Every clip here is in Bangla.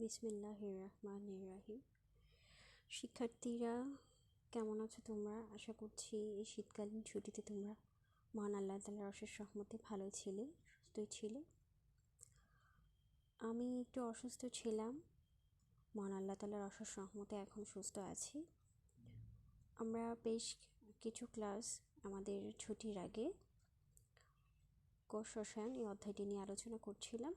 বিসমিল্লাহির রহমানির রহিম। শিক্ষার্থীরা কেমন আছো তোমরা? আশা করছি এই শীতকালীন ছুটিতে তোমরা মহান আল্লাহ তাআলার অশেষ রহমতে ভালোই ছিলে, সুস্থই ছিলে। আমি একটু অসুস্থ ছিলাম, মহান আল্লাহ তাআলার অশেষ রহমতে এখন সুস্থ আছি। আমরা বেশ কিছু ক্লাস আমাদের ছুটির আগে কোষ রসায়ন এই অধ্যায়টি নিয়ে আলোচনা করছিলাম।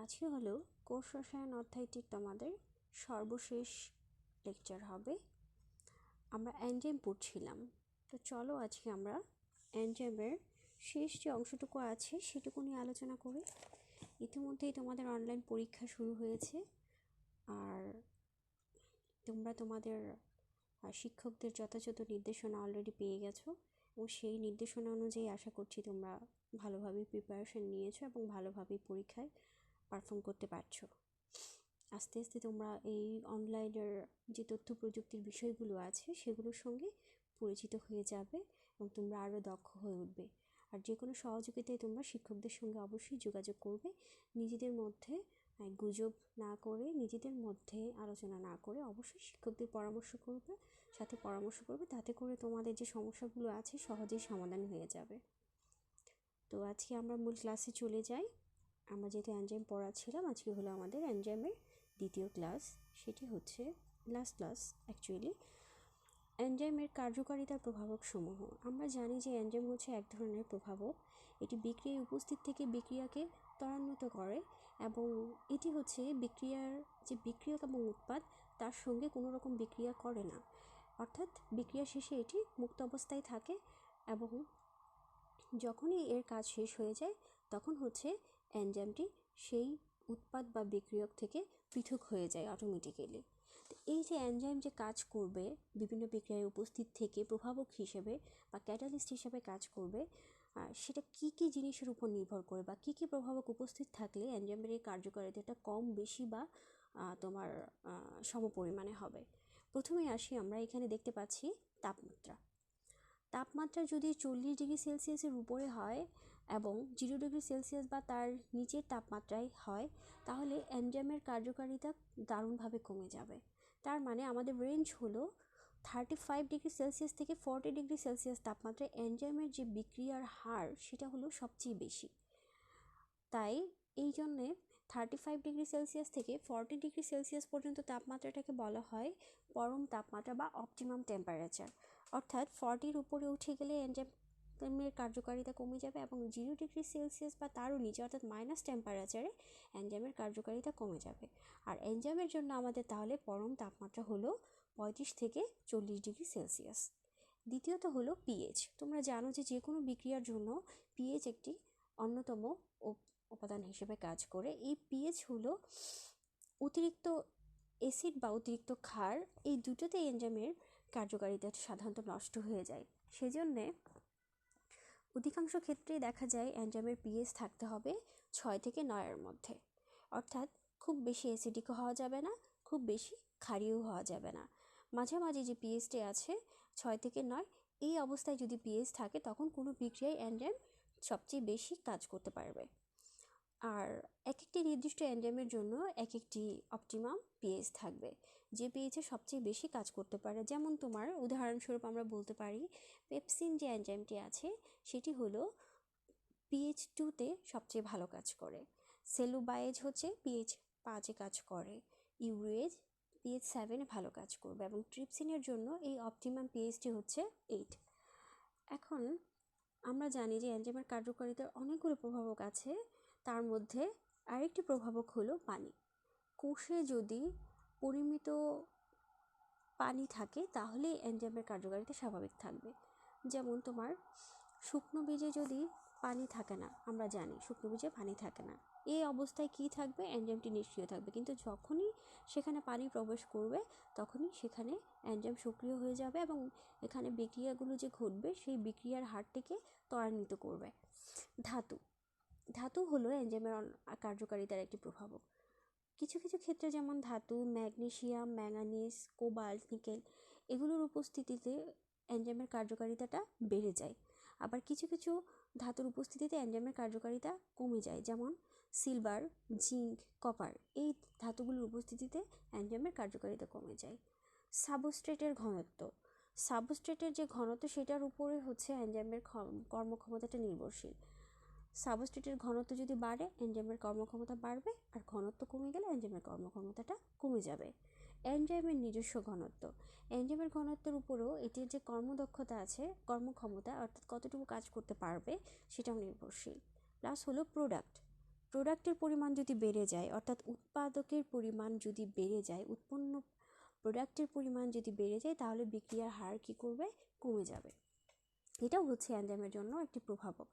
আজকে হলো কোষ রসায়ন অধ্যায়টির তোমাদের সর্বশেষ লেকচার হবে। আমরা এনজাইম পড়ছিলাম, তো চলো আজকে আমরা এনজাইমের শেষ যে অংশটুকু আছে সেটুকু নিয়ে আলোচনা করি। ইতিমধ্যেই তোমাদের অনলাইন পরীক্ষা শুরু হয়েছে, আর তোমরা তোমাদের শিক্ষকদের যথাযথ নির্দেশনা অলরেডি পেয়ে গেছো, এবং সেই নির্দেশনা অনুযায়ী আশা করছি তোমরা ভালোভাবে প্রিপারেশন নিয়েছো এবং ভালোভাবেই পরীক্ষায় পারফর্ম করতে পারছো। আস্তে আস্তে তোমরা এই অনলাইনের যে তথ্য প্রযুক্তির বিষয়গুলো আছে সেগুলোর সঙ্গে পরিচিত হয়ে যাবে এবং তোমরা আরও দক্ষ হয়ে উঠবে। আর যে কোনো সহযোগিতায় তোমরা শিক্ষকদের সঙ্গে অবশ্যই যোগাযোগ করবে। নিজেদের মধ্যে গুজব না করে, নিজেদের মধ্যে আলোচনা না করে অবশ্যই শিক্ষকদের পরামর্শ করবে, তাতে করে তোমাদের যে সমস্যাগুলো আছে সহজেই সমাধান হয়ে যাবে। তো আজকে আমরা মূল ক্লাসে চলে যাই। আমরা যেহেতু এনজাইম পড়াচ্ছিলাম, আজকে হলো আমাদের এনজাইমের দ্বিতীয় ক্লাস, সেটি হচ্ছে লাস্ট ক্লাস অ্যাকচুয়ালি। এনজাইমের কার্যকারিতার প্রভাবক সমূহ। আমরা জানি যে এনজাইম হচ্ছে এক ধরনের প্রভাবক। এটি বিক্রিয়ায় উপস্থিত থেকে বিক্রিয়াকে ত্বরান্বিত করে, এবং এটি হচ্ছে বিক্রিয়ার যে বিক্রিয়ক এবং উৎপাদ তার সঙ্গে কোনো রকম বিক্রিয়া করে না, অর্থাৎ বিক্রিয়া শেষে এটি মুক্ত অবস্থায় থাকে, এবং যখনই এর কাজ শেষ হয়ে যায় তখন হচ্ছে এনজাইমটি সেই উৎপাদ বা বিক্রিয়ক থেকে পৃথক হয়ে যায় অটোমেটিক্যালি। তো এই যে এনজাইম যে কাজ করবে বিভিন্ন বিক্রিয়ায় উপস্থিত থেকে প্রভাবক হিসেবে বা ক্যাটালিস্ট হিসেবে কাজ করবে, সেটা কি জিনিসের উপর নির্ভর করে বা কি প্রভাবক উপস্থিত থাকলে এনজাইমের এই কার্যকারিতাটা কম বেশি বা তোমার সমপরিমাণে হবে। প্রথমেই আসি, আমরা এখানে দেখতে পাচ্ছি তাপমাত্রা যদি 40 ডিগ্রি সেলসিয়াসের উপরে হয় এবং 0 ডিগ্রি সেলসিয়াস বা তার নিচের তাপমাত্রায় হয়, তাহলে এনজাইমের কার্যকারিতা দারুণভাবে কমে যাবে। তার মানে আমাদের রেঞ্জ হলো 35 ডিগ্রি সেলসিয়াস থেকে 40 ডিগ্রি সেলসিয়াস তাপমাত্রায় এনজাইমের যে বিক্রিয়ার হার সেটা হলো সবচেয়ে বেশি। তাই এই জন্যে 35 ডিগ্রি সেলসিয়াস থেকে 40 ডিগ্রি সেলসিয়াস পর্যন্ত তাপমাত্রাটাকে বলা হয় পরম তাপমাত্রা বা অপটিমাম টেম্পারেচার। অর্থাৎ 40-র উপরে উঠে গেলে এনজাইমের কার্যকারিতা কমে যাবে, এবং 0 ডিগ্রি সেলসিয়াস বা তারও নিচে অর্থাৎ মাইনাস টেম্পারেচারে এনজাইমের কার্যকারিতা কমে যাবে। আর এনজাইমের জন্য আমাদের তাহলে পরম তাপমাত্রা হলো 35 থেকে 40 ডিগ্রি সেলসিয়াস। দ্বিতীয়ত হলো পিএইচ। তোমরা জানো যে কোনো বিক্রিয়ার জন্য পিএইচ একটি অন্যতম উপাদান হিসেবে কাজ করে। এই পিএইচ হলো অতিরিক্ত অ্যাসিড বা অতিরিক্ত ক্ষার, এই দুটোতে এনজাইমের কার্যকারিতা সাধারণত নষ্ট হয়ে যায়। সেজন্যে অধিকাংশ ক্ষেত্রেই দেখা যায় এনজাইমের পিএইচ থাকতে হবে 6 থেকে 9-এর মধ্যে, অর্থাৎ খুব বেশি অ্যাসিডিকও হওয়া যাবে না, খুব বেশি ক্ষারীয় হওয়া যাবে না। মাঝামাঝি যে পিএইচটি আছে 6 থেকে 9, এই অবস্থায় যদি পিএইচ থাকে তখন কোনো বিক্রিয়ায় এনজাইম সবচেয়ে বেশি কাজ করতে পারবে। আর এক একটি নির্দিষ্ট এনজাইমের জন্য এক একটি অপটিমাম পিএইচ থাকবে, যে পিএইচে সবচেয়ে বেশি কাজ করতে পারে। যেমন তোমার উদাহরণস্বরূপ আমরা বলতে পারি পেপসিন যে এনজাইমটি আছে সেটি হলো পিএইচ 2-তে সবচেয়ে ভালো কাজ করে। সেলুবায়েজ হচ্ছে পিএইচ 5-এ কাজ করে, ইউরেজ পিএইচ 7-এ ভালো কাজ করবে, এবং ট্রিপসিনের জন্য এই অপটিমাম পিএইচটি হচ্ছে 8। এখন আমরা জানি যে এনজাইমের কার্যকারিতার অনেকগুলো প্রভাবক আছে, তার মধ্যে আরেকটি প্রভাবক হলো পানি। কোষে যদি পরিমিত পানি থাকে তাহলে এনজাইমের কার্যকারিতা স্বাভাবিক থাকবে। যেমন তোমার শুকনো বীজে যদি পানি থাকে না, আমরা জানি শুকনো বীজে পানি থাকে না, এই অবস্থায় কি থাকবে, এনজাইমটি নিষ্ক্রিয় থাকবে। কিন্তু যখনই সেখানে পানি প্রবেশ করবে তখনই সেখানে এনজাইম সক্রিয় হয়ে যাবে, এবং এখানে বিক্রিয়াগুলো যে ঘটবে সেই বিক্রিয়ার হারটিকে ত্বরান্বিত করবে। ধাতু হলো এনজাইমের কার্যকারিতার একটি প্রভাবক। কিছু ক্ষেত্রে যেমন ধাতু ম্যাগনেসিয়াম, ম্যাঙ্গানিজ, কোবাল্ট, নিকেল এগুলোর উপস্থিতিতে এনজাইমের কার্যকারিতাটা বেড়ে যায়। আবার কিছু ধাতুর উপস্থিতিতে এনজাইমের কার্যকারিতা কমে যায়। যেমন সিলভার, জিঙ্ক, কপার এই ধাতুগুলোর উপস্থিতিতে এনজাইমের কার্যকারিতা কমে যায়। সাবস্ট্রেটের ঘনত্ব, সাবস্ট্রেটের যে ঘনত্ব সেটার উপরে হচ্ছে এনজাইমের কর্মক্ষমতাটা নির্ভরশীল। সাবস্ট্রেটের ঘনত্ব যদি বাড়ে এনজাইমের কর্মক্ষমতা বাড়বে, আর ঘনত্ব কমে গেলে এনজাইমের কর্মক্ষমতাটা কমে যাবে। এনজাইমের নিজস্ব ঘনত্ব, এনজাইমের ঘনত্বের উপরেও এটির যে কর্মদক্ষতা আছে, কর্মক্ষমতা অর্থাৎ কতটুকু কাজ করতে পারবে সেটাও নির্ভরশীল। প্লাস হলো প্রোডাক্টের পরিমাণ যদি বেড়ে যায়, অর্থাৎ উৎপাদকের পরিমাণ যদি বেড়ে যায়, উৎপন্ন প্রোডাক্টের পরিমাণ যদি বেড়ে যায় তাহলে বিক্রিয়ার হার কী করবে, কমে যাবে। এটাও হচ্ছে এনজাইমের জন্য একটি প্রভাবক।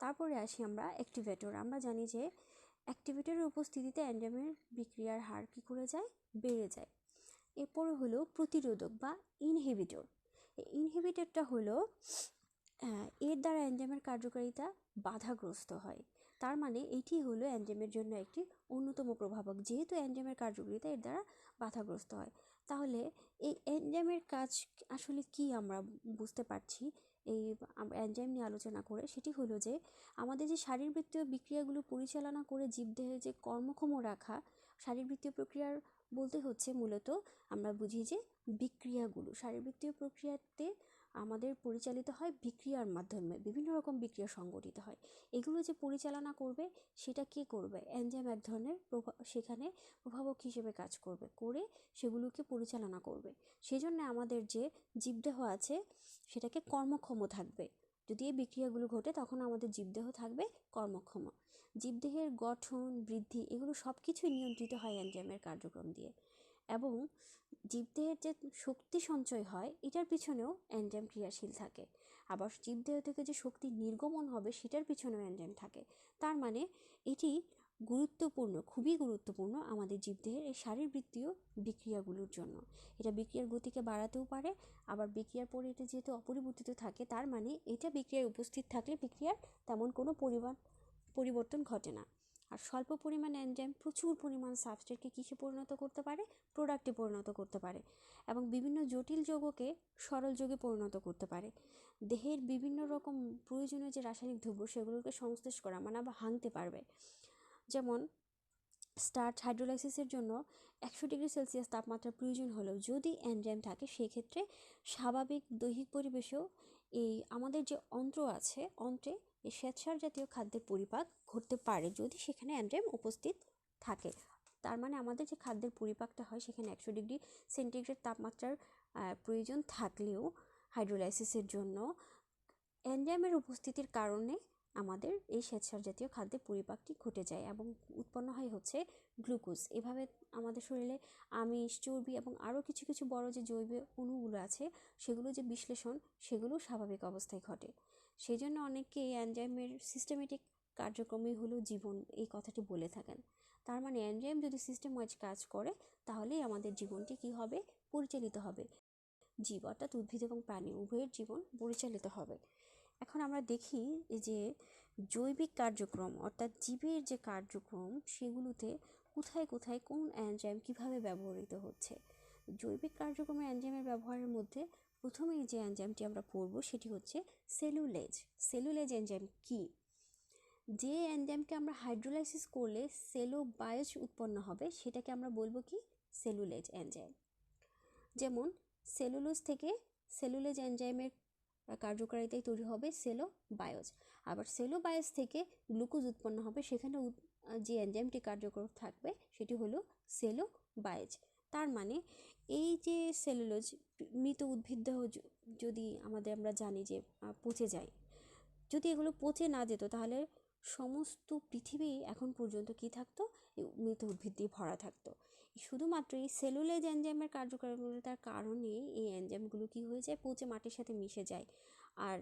তারপরে আসি আমরা অ্যাক্টিভেটর। আমরা জানি যে অ্যাক্টিভেটরের উপস্থিতিতে এনজাইমের বিক্রিয়ার হার কী করে যায়, বেড়ে যায়। এরপরে হলো প্রতিরোধক বা ইনহিবিটর। এই ইনহিবিটরটা হলো এর দ্বারা এনজাইমের কার্যকারিতা বাধাগ্রস্ত হয়। তার মানে এটি হলো এনজাইমের জন্য একটি অন্যতম প্রভাবক, যেহেতু এনজাইমের কার্যকারিতা এর দ্বারা বাধাগ্রস্ত হয়। তাহলে এই এনজাইমের কাজ আসলে কি আমরা বুঝতে পারছি এই এনজাইম নিয়ে আলোচনা করে, সেটি হলো যে আমাদের যে শারীরবৃত্তীয় বিক্রিয়াগুলো পরিচালনা করে জীবদেহে যে কর্মক্ষম রাখা, শারীরবৃত্তীয় প্রক্রিয়ার বলতে হচ্ছে মূলত আমরা বুঝি যে বিক্রিয়াগুলো শারীরবৃত্তীয় প্রক্রিয়াতে আমাদের পরিচালিত হয় বিক্রিয়ার মাধ্যমে, বিভিন্ন রকম বিক্রিয়া সংগঠিত হয়। এগুলো যে পরিচালনা করবে সেটা কে করবে, এনজাইম এক ধরনের সেখানে প্রভাবক হিসেবে কাজ করবে, করে সেগুলোকে পরিচালনা করবে। সেজন্য আমাদের যে জীবদেহ আছে সেটাকে কর্মক্ষম থাকবে। যদি এই বিক্রিয়াগুলো ঘটে তখন আমাদের জীবদেহ থাকবে কর্মক্ষম। জীবদেহের গঠন, বৃদ্ধি এগুলো সব কিছুই নিয়ন্ত্রিত হয় এনজাইমের কার্যক্রম দিয়ে। এবং জীবদেহের যে শক্তি সঞ্চয় হয় এটার পিছনেও এনজাইম ক্রিয়াশীল থাকে। আবার জীবদেহ থেকে যে শক্তি নির্গমন হবে সেটার পিছনেও এনজাইম থাকে। তার মানে এটি গুরুত্বপূর্ণ, খুবই গুরুত্বপূর্ণ আমাদের জীবদেহের এই শারীরবৃত্তীয় বিক্রিয়াগুলোর জন্য। এটা বিক্রিয়ার গতিকে বাড়াতেও পারে, আবার বিক্রিয়ার পরে এটা যেহেতু অপরিবর্তিত থাকে তার মানে এটা বিক্রিয়ায় উপস্থিত থাকলে বিক্রিয়ার তেমন কোনো পরিবর্তন ঘটে না। আর স্বল্প পরিমাণ এনজাইম প্রচুর পরিমাণ সাবস্ট্রেটকে কিসে পরিণত করতে পারে, প্রোডাক্টে পরিণত করতে পারে, এবং বিভিন্ন জটিল যৌগকে সরল যৌগে পরিণত করতে পারে। দেহের বিভিন্ন রকম প্রয়োজনীয় যে রাসায়নিক দ্রব্য সেগুলোকে সংশ্লেষ করা মানে আবার ভাঙতে পারবে। যেমন স্টার্চ হাইড্রোলাইসিসের জন্য 100°C তাপমাত্রার প্রয়োজন হলেও যদি এনজাইম থাকে সেক্ষেত্রে স্বাভাবিক দৈহিক পরিবেশেও এই আমাদের যে অন্ত্র আছে, অন্ত্রে এই শ্বেতসার জাতীয় খাদ্যের পরিপাক ঘটতে পারে যদি সেখানে এনজাইম উপস্থিত থাকে। তার মানে আমাদের যে খাদ্যের পরিপাকটা হয় সেখানে 100°C তাপমাত্রার প্রয়োজন থাকলেও হাইড্রোলাইসিসের জন্য এনজাইমের উপস্থিতির কারণে আমাদের এই শ্বেতসার জাতীয় খাদ্যের পরিপাকটি ঘটে যায় এবং উৎপন্ন হয় হচ্ছে গ্লুকোজ। এভাবে আমাদের শরীরে আমিষ, চর্বি এবং আরও কিছু কিছু বড় যে জৈব অণুগুলো আছে সেগুলো যে বিশ্লেষণ সেগুলো স্বাভাবিক অবস্থায় ঘটে। সেই জন্য অনেকে এই এনজাইমের সিস্টেমেটিক কার্যক্রমই হলো জীবন এই কথাটি বলে থাকেন। তার মানে এনজাইম যদি সিস্টেম ওয়াইজ কাজ করে তাহলেই আমাদের জীবনটি কি হবে, পরিচালিত হবে। জীব অর্থাৎ উদ্ভিদ এবং প্রাণী উভয়ের জীবন পরিচালিত হবে। এখন আমরা দেখি যে জৈবিক কার্যক্রম অর্থাৎ জীবের যে কার্যক্রম সেগুলোতে কোথায় কোথায় কোন এনজাইম কিভাবে ব্যবহৃত হচ্ছে। জৈবিক কার্যক্রমে এনজাইমের ব্যবহারের মধ্যে প্রথমেই যে এনজাইমটি আমরা পড়ব সেটি হচ্ছে সেলুলেজ। সেলুলেজ এনজাইম কি? যে এনজাইমকে আমরা হাইড্রোলাইসিস করলে সেলোবায়োজ উৎপন্ন হবে সেটাকে আমরা বলবো কি, সেলুলেজ এনজাইম। যেমন সেলুলোজ থেকে সেলুলেজ এনজাইমের কার্যকারিতায় তৈরি হবে সেলোবায়োজ। আবার সেলোবায়োজ থেকে গ্লুকোজ উৎপন্ন হবে, সেখানে যে এনজাইমটি কার্যকর থাকবে সেটি হলো সেলোবায়োজ। তার মানে এই যে সেলুলোজ মৃত উদ্ভিদদেহ যদি আমরা জানি যে পচে যায়, যদি এগুলো পচে না যেত তাহলে সমস্ত পৃথিবী এখন পর্যন্ত কি থাকতো, মৃত উদ্ভিদ দিয়ে ভরা থাকতো। শুধুমাত্র এই সেলুলেজ এনজাইমের কার্যকারিতার কারণে এই এনজাইমগুলো কি হয়ে যায়, পচে মাটির সাথে মিশে যায়। আর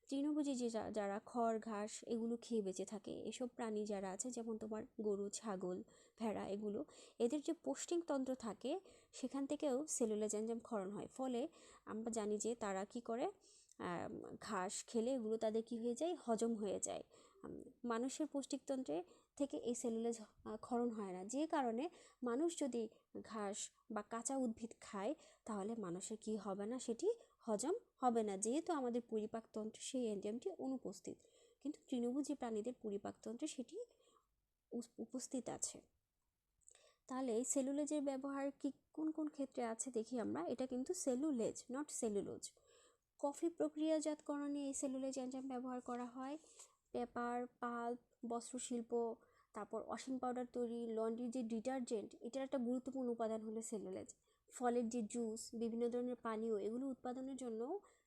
তৃণভোজী যে যারা খড় ঘাস এগুলো খেয়ে বেঁচে থাকে, এসব প্রাণী যারা আছে যেমন তোমার গরু, ছাগল, ভেড়া, এগুলো এদের যে পুষ্টিতন্ত্র থাকে সেখান থেকেও সেলুলেজ এনজাইম ক্ষরণ হয়। ফলে আমরা জানি যে তারা কি করে, ঘাস খেলে এগুলো তাদের কি হয়ে যায়, হজম হয়ে যায়। মানুষের পুষ্টিতন্ত্রে থেকে এই সেলুলেজ ক্ষরণ হয় না, যে কারণে মানুষ যদি ঘাস বা কাঁচা উদ্ভিদ খায় তাহলে মানুষের কি হবে না, সেটি হজম হবে না, যেহেতু আমাদের পরিপাকতন্ত্রে সেই এনজাইমটি অনুপস্থিত। কিন্তু তৃণভোজী প্রাণীদের পরিপাকতন্ত্রে সেটি উপস্থিত আছে। তাহলে সেলুলোজের ব্যবহার কি কোন কোন ক্ষেত্রে আছে দেখি আমরা। এটা কিন্তু সেলুলোজ, নট সেলুলোজ। কফি প্রক্রিয়াজাতকরণে এই সেলুলোজ এনজাইম ব্যবহার করা হয়। পেপার, পাল্প, বস্ত্রশিল্প, তারপর ওয়াশিং পাউডার তৈরি, লন্ড্রির যে ডিটারজেন্ট, এটার একটা গুরুত্বপূর্ণ উপাদান হলো সেলুলোজ। ফলের যে জুস, বিভিন্ন ধরনের পানীয়, এগুলো উৎপাদনের জন্য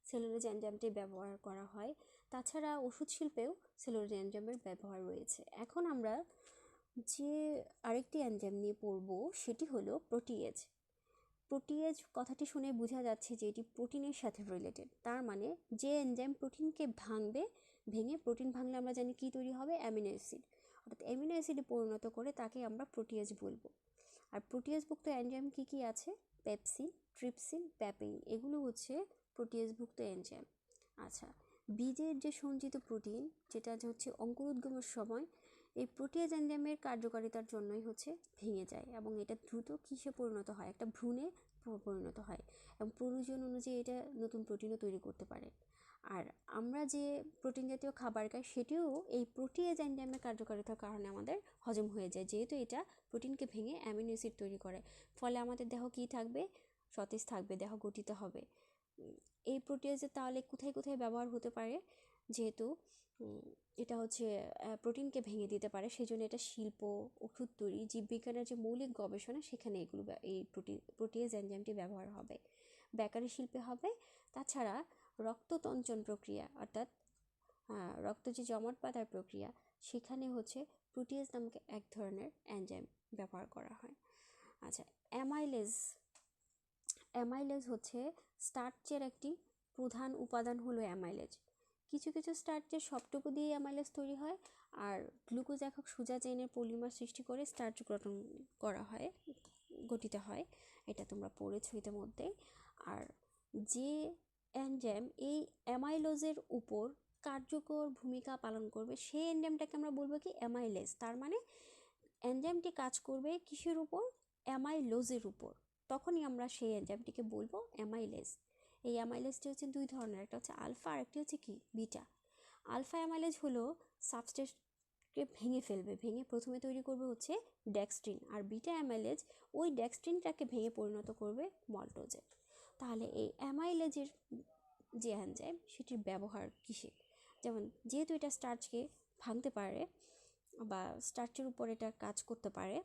সেলুলোজ এনজাইমটি ব্যবহার করা হয়। তাছাড়া ওষুধ শিল্পেও সেলুলোজ এনজাইমের ব্যবহার রয়েছে। এখন আমরা যে আরেকটি এনজাইম নিয়ে পড়ব সেটি হলো প্রোটিয়েজ। প্রোটিয়েজ কথাটি শুনে বোঝা যাচ্ছে যে এটি প্রোটিনের সাথে রিলেটেড। তার মানে যে এনজাইম প্রোটিনকে ভেঙে প্রোটিন ভাঙলে আমরা জানি কি তৈরি হবে, অ্যামিনো অ্যাসিড। অর্থাৎ অ্যামিনো অ্যাসিডে পরিণত করে তাকে আমরা প্রোটিয়েজ বলবো। আর প্রোটিয়েজভুক্ত এনজাইম কি কি আছে? পেপসিন, ট্রিপসিন, প্যাপেইন, এগুলো হচ্ছে প্রোটিয়েজভুক্ত এনজাইম। আচ্ছা, বীজের যে সঞ্চিত প্রোটিন, যেটা হচ্ছে অঙ্কুরোদ্গমের সময় এই প্রোটিয়েজ এনজাইমের কার্যকারিতার জন্যই হচ্ছে ভেঙে যায় এবং এটা দ্রুত কিসে পরিণত হয়, একটা ভ্রূণে পরিণত হয় এবং প্রয়োজন অনুযায়ী এটা নতুন প্রোটিনও তৈরি করতে পারে। আর আমরা যে প্রোটিন জাতীয় খাবার খাই সেটিও এই প্রোটিয়েজ এনজাইমের কার্যকারিতার কারণে আমাদের হজম হয়ে যায়, যেহেতু এটা প্রোটিনকে ভেঙে অ্যামিনো অ্যাসিড তৈরি করে। ফলে আমাদের দেহ কী থাকবে, সতেজ থাকবে, দেহ গঠিত হবে। এই প্রোটিয়েজের তাহলে কোথায় কোথায় ব্যবহার হতে পারে? যেহেতু এটা হচ্ছে প্রোটিনকে ভেঙে দিতে পারে, সেই জন্য এটা শিল্প, ওষুধ তৈরি, জীববিজ্ঞানের যে মৌলিক গবেষণা সেখানে এগুলো এই প্রোটিয়েজ এনজাইমটি ব্যবহার হবে। বেকারি শিল্পে হবে। তাছাড়া রক্ততঞ্চন প্রক্রিয়া, অর্থাৎ রক্ত যে জমাট বাঁধার প্রক্রিয়া, সেখানে হচ্ছে প্রোটিয়েজ নামক এক ধরনের এনজাইম ব্যবহার করা হয়। আচ্ছা, অ্যামাইলেজ হচ্ছে স্টার্চের একটি প্রধান উপাদান হলো অ্যামাইলেজ। কিছু কিছু স্টার্চের সবটুকু দিয়ে অ্যামাইলেজ তৈরি হয়, আর গ্লুকোজ একক সোজা চেইনের পলিমার সৃষ্টি করে স্টার্চ গঠিত হয়। এটা তোমরা পড়েছো ইতিমধ্যেই। আর যে এনজাইম এই অ্যামাইলোজের উপর কার্যকর ভূমিকা পালন করবে সেই এনজাইমটাকে আমরা বলবো কি, অ্যামাইলেজ। তার মানে এনজাইমটি কাজ করবে কিসের উপর? অ্যামাইলোজের উপর। তখনই আমরা সেই এনজাইমটিকে বলবো অ্যামাইলেজ। এই অ্যামাইলেজটি হচ্ছে দুই ধরনের, একটা হচ্ছে আলফা আর একটি হচ্ছে কি, বিটা। আলফা অ্যামাইলেজ হলো সাবস্ট্রেটকে ভেঙে ফেলবে, ভেঙে প্রথমে তৈরি করবে হচ্ছে ডেক্সট্রিন, আর বিটা অ্যামাইলেজ ওই ডেক্সট্রিনটাকে ভেঙে পরিণত করবে মল্টোজে। তাহলে এই অ্যামাইলেজের যে এনজাইম সেটির ব্যবহার কিসে? যেমন যেহেতু এটা স্টার্চকে ভাঙতে পারে বা স্টার্চের উপর এটা কাজ করতে পারে,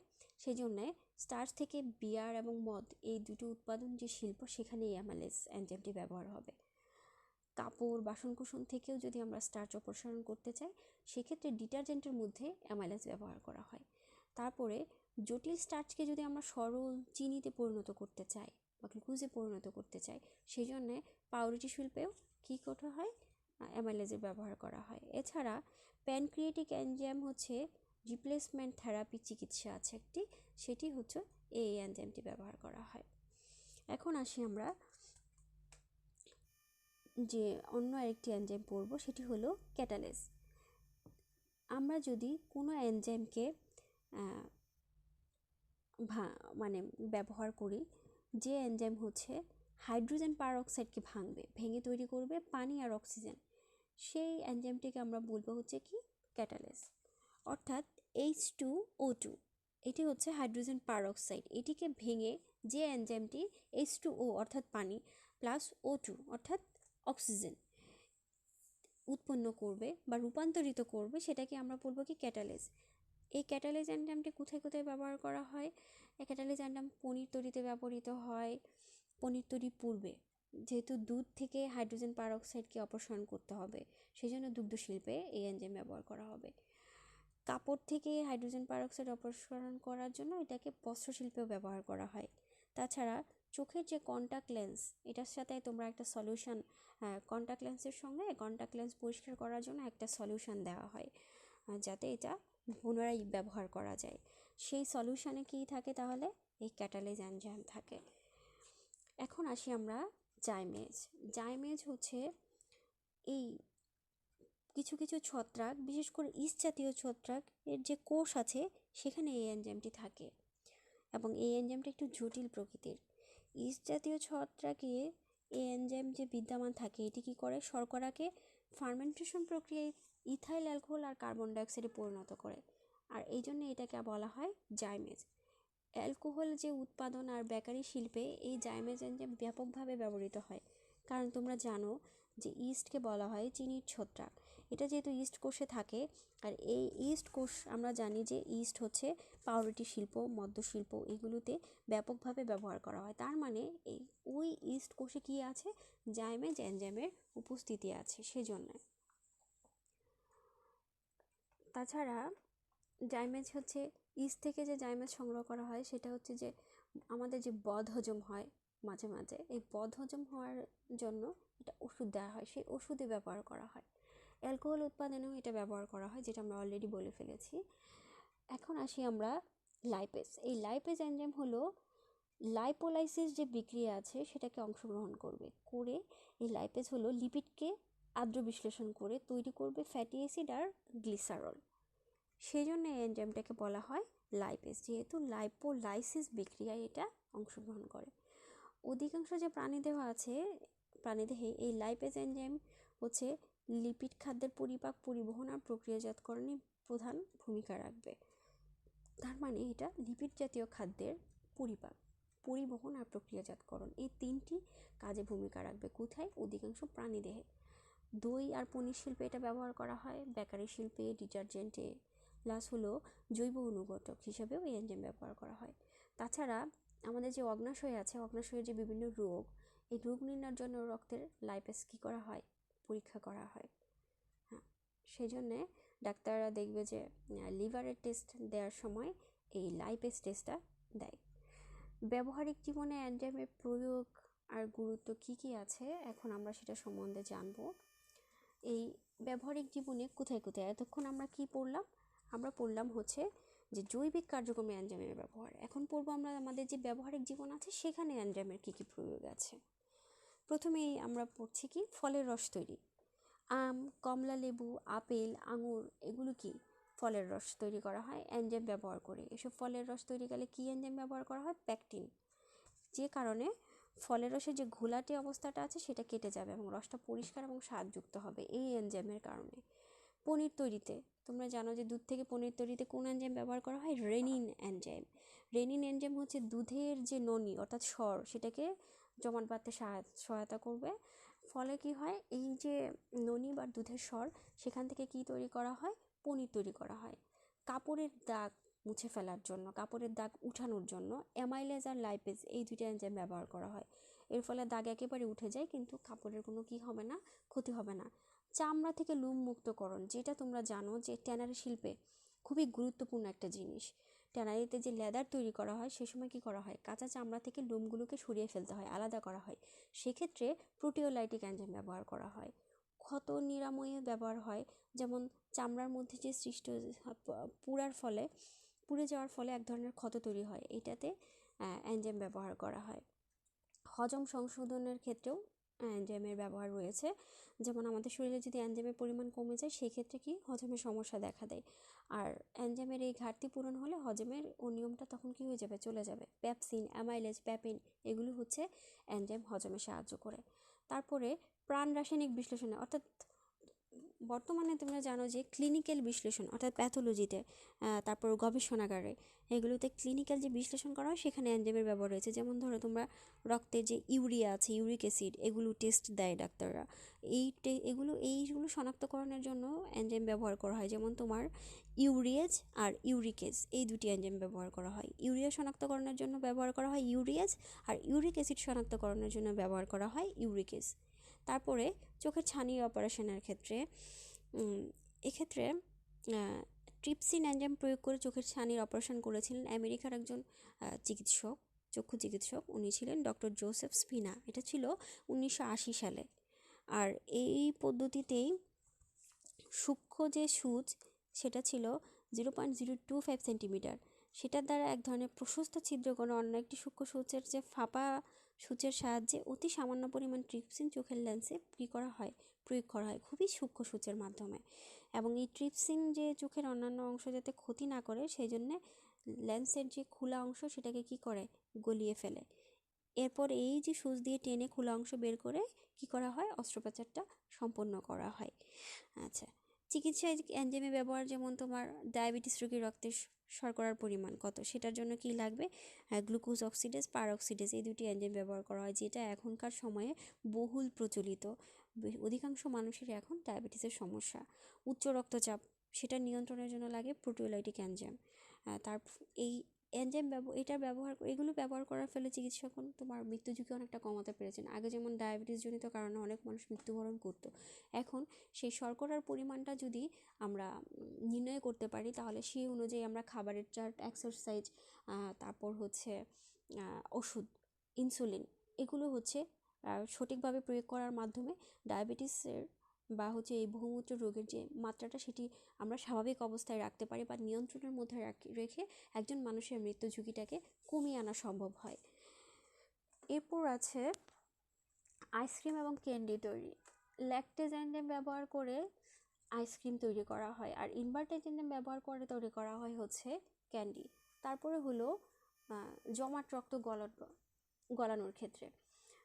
সেই জন্যে স্টার্চ থেকে বিয়ার এবং মদ, এই দুটো উৎপাদন যে শিল্প, সেখানে এই অ্যামাইলেজ এনজাইমটি ব্যবহার হবে। কাপড়, বাসনকুসন থেকেও যদি আমরা স্টার্চ অপসারণ করতে চাই, সেক্ষেত্রে ডিটারজেন্টের মধ্যে অ্যামাইলেজ ব্যবহার করা হয়। তারপরে জটিল স্টার্চকে যদি আমরা সরল চিনিতে পরিণত করতে চাই বা গ্লুকোজে পরিণত করতে চাই, সেই জন্যে পাউরুটি শিল্পেও কী করতে হয়, অ্যামাইলেজের ব্যবহার করা হয়। এছাড়া প্যানক্রিয়েটিক এনজাইম হচ্ছে রিপ্লেসমেন্ট থেরাপি চিকিৎসা আছে একটি, সেটি হচ্ছে এই এনজাইমটি ব্যবহার করা হয়। এখন আসি আমরা যে অন্য আরেকটি এনজাইম পড়ব, সেটি হলো ক্যাটালেজ। আমরা যদি কোনো এনজাইমকে মানে ব্যবহার করি, যে এনজাইম হচ্ছে হাইড্রোজেন পারঅক্সাইডকে ভেঙে তৈরি করবে পানি আর অক্সিজেন, সেই এনজাইমটিকে আমরা বলবো হচ্ছে কি, ক্যাটালেজ। অর্থাৎ H2O2, এটি হচ্ছে হাইড্রোজেন পারঅক্সাইড, এটিকে ভেঙে যে এনজাইমটি H2O অর্থাৎ পানি প্লাস O2 অর্থাৎ অক্সিজেন উৎপন্ন করবে বা রূপান্তরিত করবে, সেটাকে আমরা বলবো কি, ক্যাটালেজ। এই ক্যাটালেজ এনজাইমটি কোথায় কোথায় ব্যবহার করা হয়? এই ক্যাটালেজ এনজাইম পনির তৈরিতে ব্যবহৃত হয়। পনির তৈরির পূর্বে যেহেতু দুধ থেকে হাইড্রোজেন পারঅক্সাইডকে অপসারণ করতে হবে, সেই জন্য দুগ্ধ শিল্পে এই এনজাইম ব্যবহার করা হবে। কাপড় থেকে হাইড্রোজেন পারঅক্সাইড অপসারণ করার জন্য এটাকে বস্ত্রশিল্পেও ব্যবহার করা হয়। তাছাড়া চোখের যে কন্ট্যাক্ট লেন্স, এটার সাথে তোমরা একটা সলিউশন, কন্ট্যাক্ট লেন্সের সঙ্গে কন্ট্যাক্ট লেন্স পরিষ্কার করার জন্য একটা সলিউশন দেওয়া হয়, যাতে এটা পুনরায় ব্যবহার করা যায়। সেই সলিউশনে কী থাকে তাহলে? এই ক্যাটালেজ এনজাইম থাকে। এখন আসি আমরা জাইমেজ। জাইমেজ হচ্ছে এই কিছু কিছু ছত্রাক, বিশেষ করে ইস্ট জাতীয় ছত্রাক এর যে কোষ আছে, সেখানে এই এনজাইমটি থাকে এবং এই এনজাইমটা একটু জটিল প্রকৃতির। ইস্ট জাতীয় ছত্রাকে এই এনজাইম যে বিদ্যমান থাকে, এটি কী করে, শর্করাকে ফার্মেন্টেশন প্রক্রিয়ায় ইথাইল অ্যালকোহল আর কার্বন ডাইঅক্সাইডে পরিণত করে। আর এই জন্য এটাকে বলা হয় জাইমেজ। অ্যালকোহল যে উৎপাদন আর বেকারি শিল্পে এই জাইমেজ এনজাইম ব্যাপকভাবে ব্যবহৃত হয়। কারণ তোমরা জানো যে ইস্টকে বলা হয় চিনির ছত্রাক। এটা যেহেতু ইস্ট কোষে থাকে, আর এই ইস্ট কোষ আমরা জানি যে ইস্ট হচ্ছে পাউরুটি শিল্প, মদ্য শিল্প, এগুলোতে ব্যাপকভাবে ব্যবহার করা হয়। তার মানে ওই ইস্ট কোষে কি আছে, জাইমেজ এনজাইমের উপস্থিতি আছে সেজন্য। তাছাড়া জাইমেজ হচ্ছে ইস্ট থেকে যে জাইমেজ সংগ্রহ করা হয় সেটা হচ্ছে যে আমাদের যে বদহজম হয় মাঝে মাঝে, এই বদহজম হওয়ার জন্য এটা ওষুধ দেওয়া হয়, সেই ওষুধে ব্যবহার করা হয়। অ্যালকোহল উৎপাদনেও এটা ব্যবহার করা হয়, যেটা আমরা অলরেডি বলে ফেলেছি। এখন আসি আমরা লাইপেজ। এই লাইপেজ এনজাইম হলো লাইপোলাইসিস যে বিক্রিয়া আছে সেটাকে অংশগ্রহণ করে এই লাইপেজ হলো লিপিডকে আদ্র বিশ্লেষণ করে তৈরি করবে ফ্যাটি অ্যাসিড আর গ্লিসারল। সেই জন্য এই এনজাইমটাকে বলা হয় লাইপেজ, যেহেতু লাইপোলাইসিস বিক্রিয়ায় এটা অংশগ্রহণ করে। অধিকাংশ যে প্রাণীদেহ আছে, প্রাণীদেহে এই লাইপেজ এনজাইম হচ্ছে লিপিড খাদ্যের পরিপাক, পরিবহন আর প্রক্রিয়াজাতকরণে প্রধান ভূমিকা রাখবে। তার মানে এটা লিপিড জাতীয় খাদ্যের পরিপাক, পরিবহন আর প্রক্রিয়াজাতকরণ, এই তিনটি কাজে ভূমিকা রাখবে। কোথায়? অধিকাংশ প্রাণীদেহে। দই আর পনির শিল্পে এটা ব্যবহার করা হয়, বেকারি শিল্পে, ডিটারজেন্টে, প্লাস হলো জৈব অনুঘটক হিসাবেও এই এনজাইম ব্যবহার করা হয়। তাছাড়া আমাদের যে অগ্নাশয় আছে, অগ্নাশয়ের যে বিভিন্ন রোগ, এই রোগ নির্ণয়ের জন্য রক্তের লাইপেজ কী করা হয়, পরীক্ষা করা হয়। হ্যাঁ, সেই জন্যে ডাক্তাররা দেখবে যে লিভারের টেস্ট দেওয়ার সময় এই লাইপেজ টেস্টটা দেয়। ব্যবহারিক জীবনে এনজাইমের প্রয়োগ আর গুরুত্ব কী কী আছে, এখন আমরা সেটা সম্বন্ধে জানবো। এই ব্যবহারিক জীবনে কোথায় কোথায় এতক্ষণ আমরা কি পড়লাম? আমরা পড়লাম হচ্ছে যে জৈবিক কার্যক্রমে এনজাইমের ব্যবহার। এখন পড়বো আমরা আমাদের যে ব্যবহারিক জীবন আছে সেখানে এনজাইমের কী কী প্রয়োগ আছে। প্রথমেই আমরা পড়ছি কি, ফলের রস তৈরি। আম, কমলা লেবু, আপেল, আঙুর, এগুলো কি ফলের রস তৈরি করা হয় এনজাইম ব্যবহার করে। এসব ফলের রস তৈরি গেলে কি এনজাইম ব্যবহার করা হয়? প্যাকটিন। যে কারণে ফলের রসের যে ঘোলাটে অবস্থাটা আছে সেটা কেটে যাবে এবং রসটা পরিষ্কার এবং স্বাদযুক্ত হবে এই এনজাইমের কারণে। পনির তৈরিতে তোমরা জানো যে দুধ থেকে পনির তৈরিতে কোন এনজাইম ব্যবহার করা হয়? Renin enzyme. রেনিন এনজাইম হচ্ছে দুধের যে ননি অর্থাৎ স্বর সেটাকে জমাট বাঁধতে সহায়তা করবে। ফলে কি হয়, এই যে ননি বা দুধের স্বর, সেখান থেকে কি তৈরি করা হয়? পনির তৈরি করা হয়। কাপড়ের দাগ মুছে ফেলার জন্য, কাপড়ের দাগ উঠানোর জন্য অ্যামাইলেজ আর লাইপেজ এই দুইটা এনজাইম ব্যবহার করা হয়। এর ফলে দাগ একেবারে উঠে যায়, কিন্তু কাপড়ের কোনো কি হবে না, ক্ষতি হবে না। চামড়া থেকে লোম মুক্তকরণ, যেটা তোমরা জানো যে ট্যানারি শিল্পে খুবই গুরুত্বপূর্ণ একটা জিনিস। ট্যানারিতে যে লেদার তৈরি করা হয় সে সময় কি করা হয়, কাঁচা চামড়া থেকে লোমগুলোকে সরিয়ে ফেলতে হয়, আলাদা করা হয়। সেক্ষেত্রে প্রোটিওলাইটিক এনজাইম ব্যবহার করা হয়। ক্ষত নিরাময়ে ব্যবহার হয়, যেমন চামড়ার মধ্যে যে সৃষ্ট পুড়ে যাওয়ার ফলে এক ধরনের ক্ষত তৈরি হয়, এটাতে এনজাইম ব্যবহার করা হয়। হজম সংশোধনের ক্ষেত্রেও এনজাইমের ব্যবহার রয়েছে। যেমন আমাদের শরীরে যদি এনজাইমের পরিমাণ কমে যায় সেক্ষেত্রে কি হজমের সমস্যা দেখা দেয়, আর এনজাইমের এই ঘাটতি পূরণ হলে হজমের অনিয়মটা তখন কি হয়ে যাবে, চলে যাবে। প্যাপসিন, অ্যামাইলেজ, প্যাপিন এগুলো হচ্ছে এনজাইম হজমে সাহায্য করে। তারপরে প্রাণ রাসায়নিক বিশ্লেষণে, অর্থাৎ বর্তমানে তোমরা জানো যে ক্লিনিক্যাল বিশ্লেষণ অর্থাৎ প্যাথোলজিতে, তারপর গবেষণাগারে, এগুলোতে ক্লিনিক্যাল যে বিশ্লেষণ করা হয় সেখানে এনজাইমের ব্যবহার রয়েছে। যেমন ধরো তোমরা রক্তে যে ইউরিয়া আছে, ইউরিক অ্যাসিড, এগুলো টেস্ট দেয় ডাক্তাররা। এইগুলো শনাক্তকরণের জন্য এনজাইম ব্যবহার করা হয়। যেমন তোমার ইউরিয়েজ আর ইউরিকেজ, এই দুটি এনজাইম ব্যবহার করা হয়। ইউরিয়া শনাক্তকরণের জন্য ব্যবহার করা হয় ইউরিয়েজ, আর ইউরিক অ্যাসিড শনাক্তকরণের জন্য ব্যবহার করা হয় ইউরিকেজ। তারপরে চোখের ছানির অপারেশনের ক্ষেত্রে এক্ষেত্রে ট্রিপসিন এনজাইম প্রয়োগ করে চোখের ছানির অপারেশন করেছিলেন আমেরিকার একজন চিকিৎসক, চক্ষু চিকিৎসক। উনি ছিলেন ডক্টর জোসেফ স্পিনা। এটা ছিল 1980 সালে। আর এই পদ্ধতিতেই সূক্ষ্ম যে সূচ সেটা ছিল 0.025 সেন্টিমিটার, সেটার দ্বারা এক ধরনের প্রশস্ত ছিদ্র করে অন্য একটি সূক্ষ্ম সূচের যে ফাঁপা সূচের সাহায্যে অতি সামান্য পরিমাণ ট্রিপসিন চোখের লেন্সে প্রয়োগ করা হয় খুবই সূক্ষ্ম সূচের মাধ্যমে। এবং এই ট্রিপসিন যে চোখের অন্যান্য অংশ যাতে ক্ষতি না করে সেই জন্যে লেন্সের যে খোলা অংশ সেটাকে কি করে, গলিয়ে ফেলে। এরপর এই যে সূচ দিয়ে টেনে খোলা অংশ বের করে কি করা হয়, অস্ত্রোপচারটা সম্পন্ন করা হয়। আচ্ছা, চিকিৎসায় এনজাইমের ব্যবহার, যেমন তোমার ডায়াবেটিস রোগীর রক্তে শর্করার পরিমাণ কত সেটার জন্য কি লাগবে, গ্লুকোজ অক্সিডেজ, পারঅক্সিডেজ, এই দুটি এনজাইম ব্যবহার করা হয়, যেটা এখনকার সময়ে বহুল প্রচলিত। অধিকাংশ মানুষের এখন ডায়াবেটিসের সমস্যা। উচ্চ রক্তচাপ, সেটা নিয়ন্ত্রণের জন্য লাগে প্রোটিওলাইটিক এনজাইম। তার এই এনজাইম এগুলো ব্যবহার করার ফলে চিকিৎসক তোমার মৃত্যু ঝুঁকি অনেকটা কমাতে পেরেছেন। আগে যেমন ডায়াবেটিস জনিত কারণে অনেক মানুষ মৃত্যুবরণ করতো, এখন সেই শর্করার পরিমাণটা যদি আমরা নির্ণয় করতে পারি, তাহলে সেই অনুযায়ী আমরা খাবারের চার্ট, এক্সারসাইজ, তারপর হচ্ছে ওষুধ, ইনসুলিন, এগুলো হচ্ছে সঠিকভাবে প্রয়োগ করার মাধ্যমে ডায়াবেটিসের বা হচ্ছে এই বহুমূত্র রোগের যে মাত্রাটা, সেটি আমরা স্বাভাবিক অবস্থায় রাখতে পারি বা নিয়ন্ত্রণের মধ্যে রেখে একজন মানুষের মৃত্যু ঝুঁকিটাকে কমিয়ে আনা সম্ভব হয়। এরপর আছে আইসক্রিম এবং ক্যান্ডি তৈরি। ল্যাকটেজ এনজাইম ব্যবহার করে আইসক্রিম তৈরি করা হয়, আর ইনভার্টেজ এনজাইম ব্যবহার করে তৈরি করা হয় হচ্ছে ক্যান্ডি। তারপরে হলো জমাট রক্ত গলানোর ক্ষেত্রে,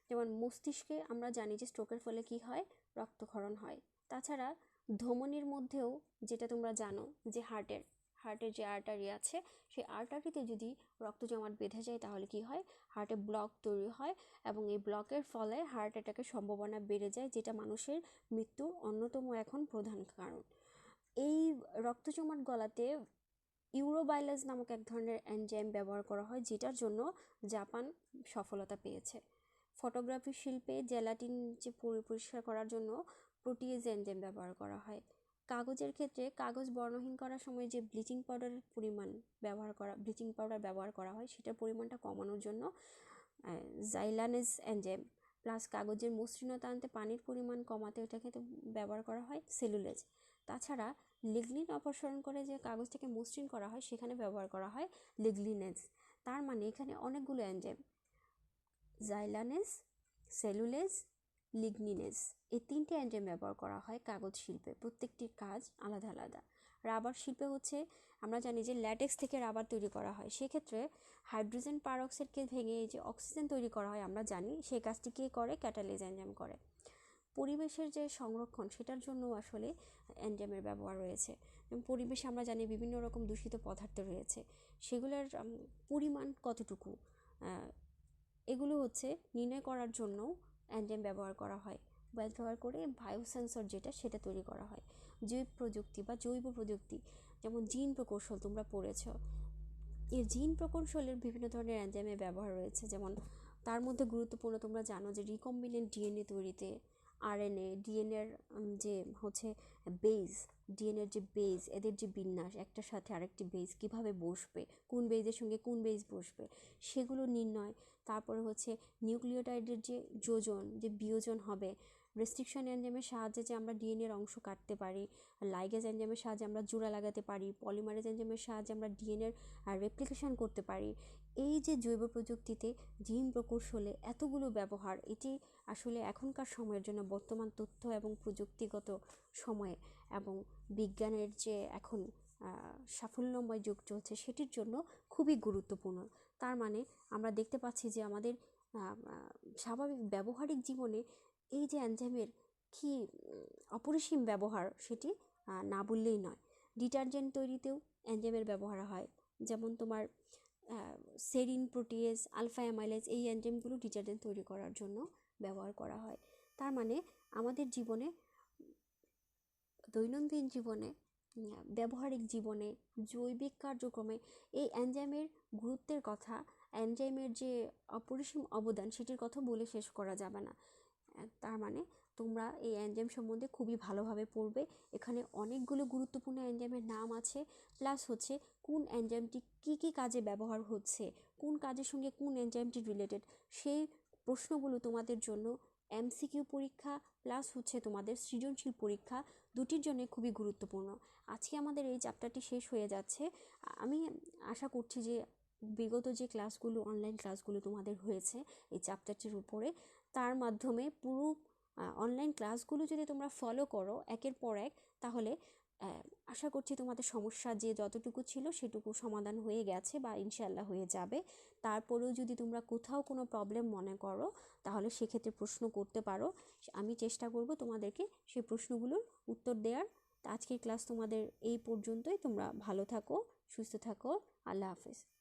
যেমন মস্তিষ্কে আমরা জানি যে স্ট্রোকের ফলে কি হয়, রক্তক্ষরণ হয়। তাছাড়া ধমনির মধ্যেও, যেটা তোমরা জানো যে হার্টের যে আর্টারি আছে, সেই আর্টারিতে যদি রক্ত জমাট বেঁধে যায়, তাহলে কি হয়, হার্টে ব্লক তৈরি হয়, এবং এই ব্লকের ফলে হার্ট অ্যাটাকের সম্ভাবনা বেড়ে যায়, যেটা মানুষের মৃত্যুর অন্যতম এখন প্রধান কারণ। এই রক্ত জমাট গলাতে ইউরোবাইলাস নামক এক ধরনের এনজাইম ব্যবহার করা হয়, যেটার জন্য জাপান সফলতা পেয়েছে। ফটোগ্রাফি শিল্পে জেলাটিন যে পরিষ্কার করার জন্য প্রোটিয়েজ এনজাইম ব্যবহার করা হয়। কাগজের ক্ষেত্রে কাগজ বর্ণহীন করার সময় যে ব্লিচিং পাউডার ব্যবহার করা হয়, সেটার পরিমাণটা কমানোর জন্য জাইলানেজ এনজাইম, প্লাস কাগজের মসৃণতা আনতে পানির পরিমাণ কমাতে এটাকে ব্যবহার করা হয় সেলুলোজ। তাছাড়া লিগনিন অপসারণ করে যে কাগজটাকে মসৃণ করা হয়, সেখানে ব্যবহার করা হয় লিগলিনেজ। তার মানে এখানে অনেকগুলো এনজাইম, জাইলানেজ, সেলুলেজ, লিগনিনেজ, এই তিনটে এনজাইম ব্যবহার করা হয় কাগজ শিল্পে। প্রত্যেকটির কাজ আলাদা আলাদা। রাবার শিল্পে হচ্ছে আমরা জানি যে ল্যাটেক্স থেকে রাবার তৈরি করা হয়, সেক্ষেত্রে হাইড্রোজেন পারঅক্সাইডকে ভেঙে এই যে অক্সিজেন তৈরি করা হয় আমরা জানি, সেই কাজটি কে করে, ক্যাটালিজ এনজাইম করে। পরিবেশের যে সংরক্ষণ, সেটার জন্য আসলে এনজাইমের ব্যবহার রয়েছে। পরিবেশে আমরা জানি বিভিন্ন রকম দূষিত পদার্থ রয়েছে, সেগুলোর পরিমাণ কতটুকু, এগুলো হচ্ছে নির্ণয় করার জন্য এনজাইম ব্যবহার করা হয়। ব্যবহার করে বায়োসেন্সর যেটা, সেটা তৈরি করা হয়। জৈব প্রযুক্তি বা জৈব প্রযুক্তি, যেমন জিন প্রকৌশল তোমরা পড়েছ, এই জিন প্রকৌশলের বিভিন্ন ধরনের এনজাইমের ব্যবহার রয়েছে। যেমন তার মধ্যে গুরুত্বপূর্ণ তোমরা জানো যে রিকম্বিনেন্ট ডিএনএ তৈরিতে আরএনএ, ডিএনএর যে হচ্ছে বেজ, ডিএনএর যে বেজ, এদের যে বিন্যাস, একটার সাথে আরেকটি বেজ কিভাবে বসবে, কোন বেজের সঙ্গে কোন বেজ বসবে, সেগুলো নির্ণয়। তারপরে হচ্ছে নিউক্লিওটাইডের যে যোজন, যে বিয়োজন হবে, রেস্ট্রিকশন এনজাইমের সাহায্যে যে আমরা ডিএনএর অংশ কাটতে পারি, লাইগেজ এনজাইমের সাহায্যে আমরা জোড়া লাগাতে পারি, পলিমারেজ এনজাইমের সাহায্যে আমরা ডিএনএর রেপ্লিকেশন করতে পারি। এই যে জৈব প্রযুক্তিতে জিন প্রকৌশলে এতগুলো ব্যবহার, এটি আসলে এখনকার সময়ের জন্য, বর্তমান তথ্য এবং প্রযুক্তিগত সময়ে এবং বিজ্ঞানের যে এখন সাফল্যময় যুগ চলছে, সেটির জন্য খুবই গুরুত্বপূর্ণ। তার মানে আমরা দেখতে পাচ্ছি যে আমাদের স্বাভাবিক ব্যবহারিক জীবনে এই যে এনজাইমের কি অপরিসীম ব্যবহার, সেটি না বললেই নয়। ডিটারজেন্ট তৈরিতেও এনজাইমের ব্যবহার হয়, যেমন তোমার সেরিন প্রোটিয়েজ, আলফা অ্যামাইলেজ, এই এনজাইমগুলো ডিটারজেন্ট তৈরি করার জন্য ব্যবহার করা হয়। তার মানে আমাদের জীবনে, দৈনন্দিন জীবনে, ব্যবহারিক জীবনে, জৈবিক কার্যক্রমে এই এনজাইমের গুরুত্বের কথা, এনজাইমের যে অপরিসীম অবদান, সেটির কথা বলে শেষ করা যাবে না। তার মানে তোমরা এই এনজাইম সম্বন্ধে খুবই ভালোভাবে পড়বে। এখানে অনেকগুলো গুরুত্বপূর্ণ এনজাইমের নাম আছে, প্লাস হচ্ছে কোন এনজাইমটি কী কী কাজে ব্যবহার হচ্ছে, কোন কাজের সঙ্গে কোন এনজাইমটি রিলেটেড, সেই প্রশ্নগুলো তোমাদের জন্য এমসিকিউ পরীক্ষা প্লাস হচ্ছে তোমাদের সৃজনশীল পরীক্ষা, দুটির জন্য খুবই গুরুত্বপূর্ণ। আজকে আমাদের এই চ্যাপ্টারটি শেষ হয়ে যাচ্ছে। আমি আশা করছি যে বিগত যে ক্লাসগুলো, অনলাইন ক্লাসগুলো তোমাদের হয়েছে এই চ্যাপ্টারটির উপরে, তার মাধ্যমে পুরো অনলাইন ক্লাসগুলো যদি তোমরা ফলো করো একের পর এক, তাহলে আশা করছি তোমাদের সমস্যা যে যতটুকু ছিল সেটুকু সমাধান হয়ে গেছে বা ইনশাল্লাহ হয়ে যাবে। তারপরেও যদি তোমরা কোথাও কোনো প্রবলেম মনে করো, তাহলে সেক্ষেত্রে প্রশ্ন করতে পারো। আমি চেষ্টা করব তোমাদেরকে সেই প্রশ্নগুলোর উত্তর দেওয়ার তো আজকের ক্লাস তোমাদের এই পর্যন্তই। তোমরা ভালো থাকো, সুস্থ থাকো। আল্লাহ হাফেজ।